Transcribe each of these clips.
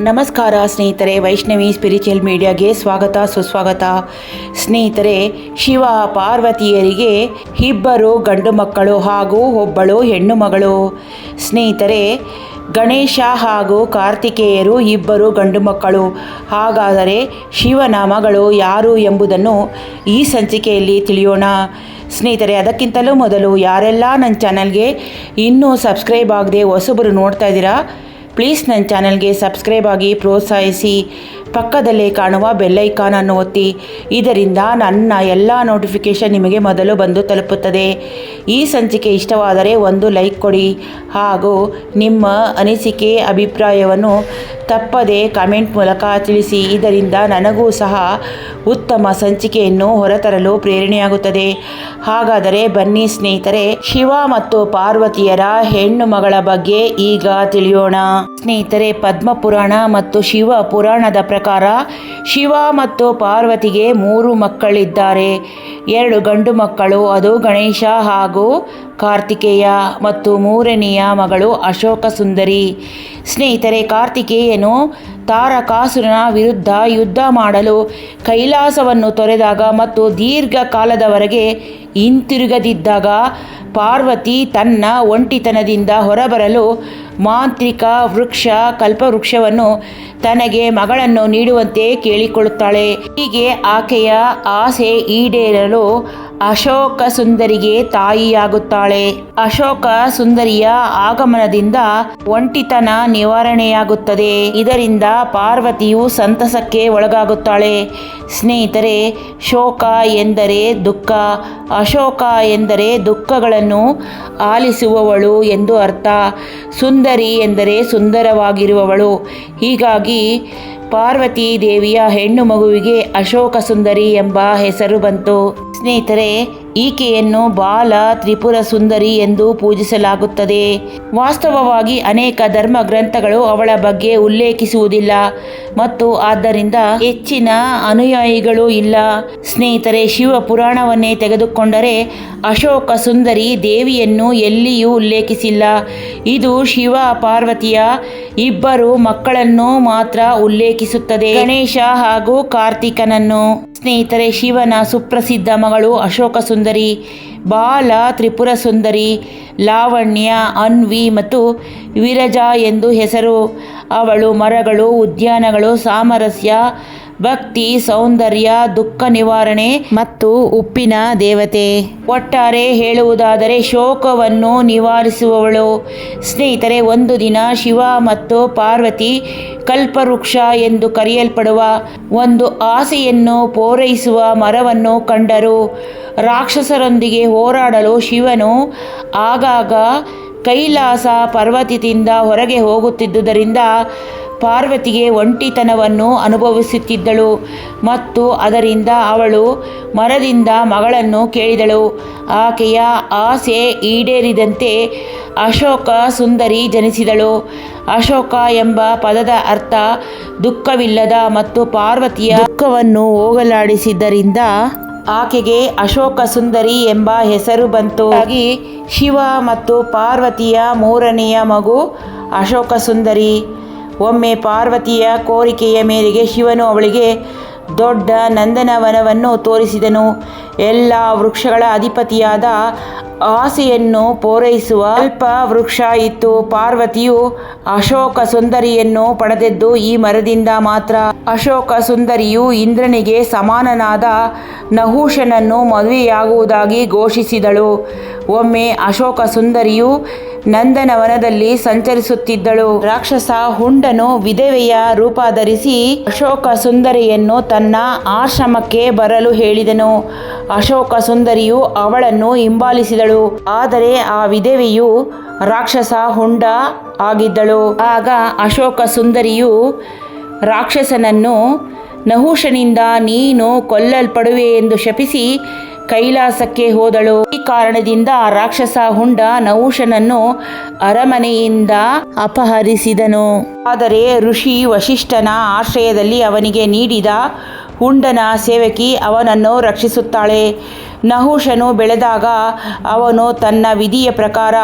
ನಮಸ್ಕಾರ ಸ್ನೇಹಿತರೆ, ವೈಷ್ಣವಿ ಸ್ಪಿರಿಚುವಲ್ ಮೀಡಿಯಾಗೆ ಸ್ವಾಗತ ಸುಸ್ವಾಗತ. ಸ್ನೇಹಿತರೆ, ಶಿವ ಪಾರ್ವತಿಯರಿಗೆ ಇಬ್ಬರು ಗಂಡು ಮಕ್ಕಳು ಹಾಗೂ ಒಬ್ಬಳು ಹೆಣ್ಣು ಮಗಳು. ಸ್ನೇಹಿತರೆ, ಗಣೇಶ ಹಾಗೂ ಕಾರ್ತಿಕೇಯರು ಇಬ್ಬರು ಗಂಡು ಮಕ್ಕಳು. ಹಾಗಾದರೆ ಶಿವನ ಮಗಳು ಯಾರು ಎಂಬುದನ್ನು ಈ ಸಂಚಿಕೆಯಲ್ಲಿ ತಿಳಿಯೋಣ. ಸ್ನೇಹಿತರೆ, ಅದಕ್ಕಿಂತಲೂ ಮೊದಲು ಯಾರೆಲ್ಲ ನನ್ನ ಚಾನಲ್ಗೆ ಇನ್ನೂ ಸಬ್ಸ್ಕ್ರೈಬ್ ಆಗದೆ ಹೊಸಬರು ನೋಡ್ತಾ ಇದ್ದೀರಾ, ಪ್ಲೀಸ್ ನನ್ನ ಚಾನಲ್ಗೆ ಸಬ್ಸ್ಕ್ರೈಬ್ ಆಗಿ ಪ್ರೋತ್ಸಾಹಿಸಿ. ಪಕ್ಕದಲ್ಲೇ ಕಾಣುವ ಬೆಲ್ಲೈಕಾನನ್ನು ಒತ್ತಿ. ಇದರಿಂದ ನನ್ನ ಎಲ್ಲ ನೋಟಿಫಿಕೇಷನ್ ನಿಮಗೆ ಮೊದಲು ಬಂದು ತಲುಪುತ್ತದೆ. ಈ ಸಂಚಿಕೆ ಇಷ್ಟವಾದರೆ ಒಂದು ಲೈಕ್ ಕೊಡಿ ಹಾಗೂ ನಿಮ್ಮ ಅನಿಸಿಕೆ ಅಭಿಪ್ರಾಯವನ್ನು ತಪ್ಪದೆ ಕಾಮೆಂಟ್ ಮೂಲಕ ತಿಳಿಸಿ. ಇದರಿಂದ ನನಗೂ ಸಹ ಉತ್ತಮ ಸಂಚಿಕೆಯನ್ನು ಹೊರತರಲು ಪ್ರೇರಣೆಯಾಗುತ್ತದೆ. ಹಾಗಾದರೆ ಬನ್ನಿ ಸ್ನೇಹಿತರೆ, ಶಿವ ಮತ್ತು ಪಾರ್ವತಿಯರ ಹೆಣ್ಣು ಮಗಳ ಬಗ್ಗೆ ಈಗ ತಿಳಿಯೋಣ. ಸ್ನೇಹಿತರೆ, ಪದ್ಮಪುರಾಣ ಮತ್ತು ಶಿವ ಪುರಾಣದ ಪ್ರಕಾರ ಶಿವ ಮತ್ತು ಪಾರ್ವತಿಗೆ 3 ಮಕ್ಕಳಿದ್ದಾರೆ. 2 ಗಂಡು ಮಕ್ಕಳು, ಅದು ಗಣೇಶ ಹಾಗೂ ಕಾರ್ತಿಕೇಯ, ಮತ್ತು 3ನೆಯ ಮಗಳು ಅಶೋಕ ಸುಂದರಿ. ಸ್ನೇಹಿತರೆ, ಕಾರ್ತಿಕೇಯನು ತಾರಕಾಸುರನ ವಿರುದ್ಧ ಯುದ್ಧ ಮಾಡಲು ಕೈಲಾಸವನ್ನು ತೊರೆದಾಗ ಮತ್ತು ದೀರ್ಘಕಾಲದವರೆಗೆ ಹಿಂತಿರುಗದಿದ್ದಾಗ ಪಾರ್ವತಿ ತನ್ನ ಒಂಟಿತನದಿಂದ ಹೊರಬರಲು ಮಾಂತ್ರಿಕ ವೃಕ್ಷ ಕಲ್ಪವೃಕ್ಷವನ್ನು ತನಗೆ ಮಗಳನ್ನು ನೀಡುವಂತೆ ಕೇಳಿಕೊಳ್ಳುತ್ತಾಳೆ. ಹೀಗೆ ಆಕೆಯ ಆಸೆ ಈಡೇರಲು ಅಶೋಕ ಸುಂದರಿಗೆ ತಾಯಿಯಾಗುತ್ತಾಳೆ. ಅಶೋಕ ಸುಂದರಿಯ ಆಗಮನದಿಂದ ಒಂಟಿತನ ನಿವಾರಣೆಯಾಗುತ್ತದೆ. ಇದರಿಂದ ಪಾರ್ವತಿಯು ಸಂತಸಕ್ಕೆ ಒಳಗಾಗುತ್ತಾಳೆ. ಸ್ನೇಹಿತರೆ, ಶೋಕ ಎಂದರೆ ದುಃಖ, ಅಶೋಕ ಎಂದರೆ ದುಃಖಗಳನ್ನು ಆಲಿಸುವವಳು ಎಂದು ಅರ್ಥ. ಸುಂದರಿ ಎಂದರೆ ಸುಂದರವಾಗಿರುವವಳು. ಹೀಗಾಗಿ ಪಾರ್ವತಿ ದೇವಿಯ ಹೆಣ್ಣು ಮಗುವಿಗೆ ಅಶೋಕ ಸುಂದರಿ ಎಂಬ ಹೆಸರು ಬಂತು. ಸ್ನೇಹಿತರೆ, ಈಕೆಯನ್ನು ಬಾಲ ತ್ರಿಪುರ ಸುಂದರಿ ಎಂದು ಪೂಜಿಸಲಾಗುತ್ತದೆ. ವಾಸ್ತವವಾಗಿ ಅನೇಕ ಧರ್ಮ ಗ್ರಂಥಗಳು ಅವಳ ಬಗ್ಗೆ ಉಲ್ಲೇಖಿಸುವುದಿಲ್ಲ ಮತ್ತು ಆದ್ದರಿಂದ ಹೆಚ್ಚಿನ ಅನುಯಾಯಿಗಳು ಇಲ್ಲ. ಸ್ನೇಹಿತರೆ, ಶಿವ ಪುರಾಣವನ್ನೇ ತೆಗೆದುಕೊಂಡರೆ ಅಶೋಕ ಸುಂದರಿ ದೇವಿಯನ್ನು ಎಲ್ಲಿಯೂ ಉಲ್ಲೇಖಿಸಿಲ್ಲ. ಇದು ಶಿವ ಪಾರ್ವತಿಯ ಇಬ್ಬರು ಮಕ್ಕಳನ್ನು ಮಾತ್ರ ಉಲ್ಲೇಖಿಸುತ್ತದೆ, ಗಣೇಶ ಹಾಗೂ ಕಾರ್ತಿಕನನ್ನು. ಸ್ನೇಹಿತರೆ, ಶಿವನ ಸುಪ್ರಸಿದ್ಧ ಮಗಳು ಅಶೋಕ ಸುಂದರಿ, ಬಾಲ ತ್ರಿಪುರ ಸುಂದರಿ, ಲಾವಣ್ಯ, ಅನ್ವಿ ಮತ್ತು ವಿರಜಾ ಎಂದು ಹೆಸರು. ಅವಳು ಮರಗಳು, ಉದ್ಯಾನಗಳು, ಸಾಮರಸ್ಯ, ಭಕ್ತಿ, ಸೌಂದರ್ಯ, ದುಃಖ ನಿವಾರಣೆ ಮತ್ತು ಉಪ್ಪಿನ ದೇವತೆ. ಒಟ್ಟಾರೆ ಹೇಳುವುದಾದರೆ ಶೋಕವನ್ನು ನಿವಾರಿಸುವವಳು. ಸ್ನೇಹಿತರೆ, ಒಂದು ದಿನ ಶಿವ ಮತ್ತು ಪಾರ್ವತಿ ಕಲ್ಪವೃಕ್ಷ ಎಂದು ಕರೆಯಲ್ಪಡುವ ಒಂದು ಆಸೆಯನ್ನು ಪೂರೈಸುವ ಮರವನ್ನು ಕಂಡರು. ರಾಕ್ಷಸರೊಂದಿಗೆ ಹೋರಾಡಲು ಶಿವನು ಆಗಾಗ ಕೈಲಾಸ ಪರ್ವತದಿಂದ ಹೊರಗೆ ಹೋಗುತ್ತಿದ್ದುದರಿಂದ ಪಾರ್ವತಿಗೆ ಒಂಟಿತನವನ್ನು ಅನುಭವಿಸುತ್ತಿದ್ದಳು ಮತ್ತು ಅದರಿಂದ ಅವಳು ಮರದಿಂದ ಮಗಳನ್ನು ಕೇಳಿದಳು. ಆಕೆಯ ಆಸೆ ಈಡೇರಿದಂತೆ ಅಶೋಕ ಸುಂದರಿ ಜನಿಸಿದಳು. ಅಶೋಕ ಎಂಬ ಪದದ ಅರ್ಥ ದುಃಖವಿಲ್ಲದ ಮತ್ತು ಪಾರ್ವತಿಯ ದುಃಖವನ್ನು ಹೋಗಲಾಡಿಸಿದ್ದರಿಂದ ಆಕೆಗೆ ಅಶೋಕ ಸುಂದರಿ ಎಂಬ ಹೆಸರು ಬಂತು. ಹಾಗಾಗಿ ಶಿವ ಮತ್ತು ಪಾರ್ವತಿಯ 3ನೆಯ ಮಗು ಅಶೋಕ ಸುಂದರಿ. ಒಮ್ಮೆ ಪಾರ್ವತಿಯ ಕೋರಿಕೆಯ ಮೇರೆಗೆ ಶಿವನು ಅವಳಿಗೆ ದೊಡ್ಡ ನಂದನವನವನ್ನು ತೋರಿಸಿದನು. ಎಲ್ಲ ವೃಕ್ಷಗಳ ಅಧಿಪತಿಯಾದ ಆಸೆಯನ್ನು ಪೂರೈಸುವ ಕಲ್ಪ ವೃಕ್ಷ ಇತ್ತು. ಪಾರ್ವತಿಯು ಅಶೋಕ ಸುಂದರಿಯನ್ನು ಪಡೆದದ್ದು ಈ ಮರದಿಂದ ಮಾತ್ರ. ಅಶೋಕ ಸುಂದರಿಯು ಇಂದ್ರನಿಗೆ ಸಮಾನನಾದ ನಹುಷನನ್ನು ಮದುವೆಯಾಗುವುದಾಗಿ ಘೋಷಿಸಿದಳು. ಒಮ್ಮೆ ಅಶೋಕ ಸುಂದರಿಯು ನಂದನವನದಲ್ಲಿ ಸಂಚರಿಸುತ್ತಿದ್ದಳು. ರಾಕ್ಷಸ ಹುಂಡನು ವಿಧವೆಯ ರೂಪ ಧರಿಸಿ ಅಶೋಕ ಸುಂದರಿಯನ್ನು ತನ್ನ ಆಶ್ರಮಕ್ಕೆ ಬರಲು ಹೇಳಿದನು. ಅಶೋಕ ಸುಂದರಿಯು ಅವಳನ್ನು ಹಿಂಬಾಲಿಸಿದಳು. ಆದರೆ ಆ ವಿಧವೆಯು ರಾಕ್ಷಸ ಹುಂಡ ಆಗಿದ್ದಳು. ಆಗ ಅಶೋಕ ಸುಂದರಿಯು ರಾಕ್ಷಸನನ್ನು ನಹುಷನಿಂದ ನೀನು ಕೊಲ್ಲಲ್ಪಡುವೆ ಎಂದು ಶಪಿಸಿ ಕೈಲಾಸಕ್ಕೆ ಹೋದಳು. ಈ ಕಾರಣದಿಂದ ರಾಕ್ಷಸ ಹುಂಡ ನಹುಷನನ್ನು ಅರಮನೆಯಿಂದ ಅಪಹರಿಸಿದನು. ಆದರೆ ಋಷಿ ವಶಿಷ್ಠನ ಆಶ್ರಯದಲ್ಲಿ ಅವನಿಗೆ ನೀಡಿದ ಹುಂಡನ ಸೇವಕಿ ಅವನನ್ನು ರಕ್ಷಿಸುತ್ತಾಳೆ. ನಹುಷನು ಬೆಳೆದಾಗ ಅವನು ತನ್ನ ವಿಧಿಯ ಪ್ರಕಾರ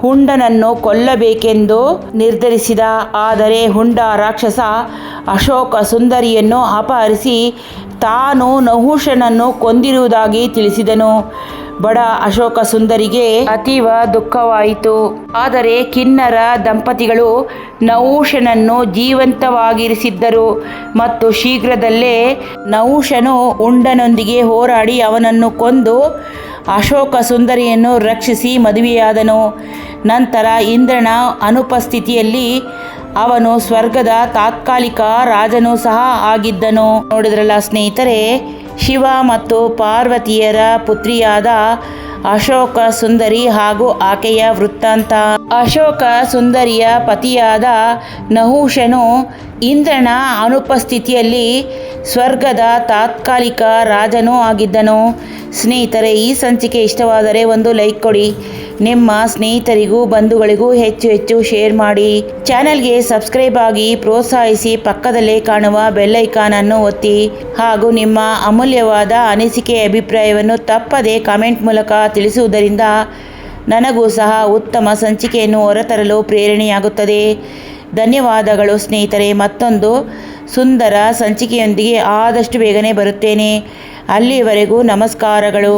ಹುಂಡನನ್ನು ಕೊಲ್ಲಬೇಕೆಂದು ನಿರ್ಧರಿಸಿದ. ಆದರೆ ಹುಂಡ ರಾಕ್ಷಸ ಅಶೋಕ ಸುಂದರಿಯನ್ನು ಅಪಹರಿಸಿ ತಾನು ನಹುಷನನ್ನು ಕೊಂದಿರುವುದಾಗಿ ತಿಳಿಸಿದನು. ಬಡ ಅಶೋಕ ಸುಂದರಿಗೆ ಅತೀವ ದುಃಖವಾಯಿತು. ಆದರೆ ಕಿನ್ನರ ದಂಪತಿಗಳು ನಹುಷನನ್ನು ಜೀವಂತವಾಗಿರಿಸಿದ್ದರು ಮತ್ತು ಶೀಘ್ರದಲ್ಲೇ ನಹುಷನು ಹುಂಡನೊಂದಿಗೆ ಹೋರಾಡಿ ಅವನನ್ನು ಕೊಂದು ಅಶೋಕ ಸುಂದರಿಯನ್ನು ರಕ್ಷಿಸಿ ಮದುವೆಯಾದನು. ನಂತರ ಇಂದ್ರನ ಅನುಪಸ್ಥಿತಿಯಲ್ಲಿ ಅವನು ಸ್ವರ್ಗದ ತಾತ್ಕಾಲಿಕ ರಾಜನೂ ಸಹ ಆಗಿದ್ದನು. ನೋಡಿದ್ರಲ್ಲ ಸ್ನೇಹಿತರೆ, ಶಿವ ಮತ್ತು ಪಾರ್ವತಿಯರ ಪುತ್ರಿಯಾದ ಅಶೋಕ ಸುಂದರಿ ಹಾಗೂ ಆಕೆಯ ವೃತ್ತಾಂತ. ಅಶೋಕ ಸುಂದರಿಯ ಪತಿಯಾದ ನಹುಷನು ಇಂದ್ರನ ಅನುಪಸ್ಥಿತಿಯಲ್ಲಿ ಸ್ವರ್ಗದ ತಾತ್ಕಾಲಿಕ ರಾಜನೂ ಆಗಿದ್ದನು. ಸ್ನೇಹಿತರೆ, ಈ ಸಂಚಿಕೆ ಇಷ್ಟವಾದರೆ ಒಂದು ಲೈಕ್ ಕೊಡಿ. ನಿಮ್ಮ ಸ್ನೇಹಿತರಿಗೂ ಬಂಧುಗಳಿಗೂ ಹೆಚ್ಚು ಶೇರ್ ಮಾಡಿ. ಚಾನೆಲ್ಗೆ ಸಬ್ಸ್ಕ್ರೈಬ್ ಆಗಿ ಪ್ರೋತ್ಸಾಹಿಸಿ. ಪಕ್ಕದಲ್ಲೇ ಕಾಣುವ ಬೆಲ್ ಐಕಾನ್ ಅನ್ನು ಒತ್ತಿ ಹಾಗೂ ನಿಮ್ಮ ಅಮೂಲ್ಯವಾದ ಅನಿಸಿಕೆ ಅಭಿಪ್ರಾಯವನ್ನು ತಪ್ಪದೆ ಕಾಮೆಂಟ್ ಮೂಲಕ ತಿಳಿಸುವುದರಿಂದ ನನಗೂ ಸಹ ಉತ್ತಮ ಸಂಚಿಕೆಯನ್ನು ಹೊರತರಲು ಪ್ರೇರಣೆಯಾಗುತ್ತದೆ. ಧನ್ಯವಾದಗಳು ಸ್ನೇಹಿತರೆ. ಮತ್ತೊಂದು ಸುಂದರ ಸಂಚಿಕೆಯೊಂದಿಗೆ ಆದಷ್ಟು ಬೇಗನೆ ಬರುತ್ತೇನೆ. ಅಲ್ಲಿಯವರೆಗೂ ನಮಸ್ಕಾರಗಳು.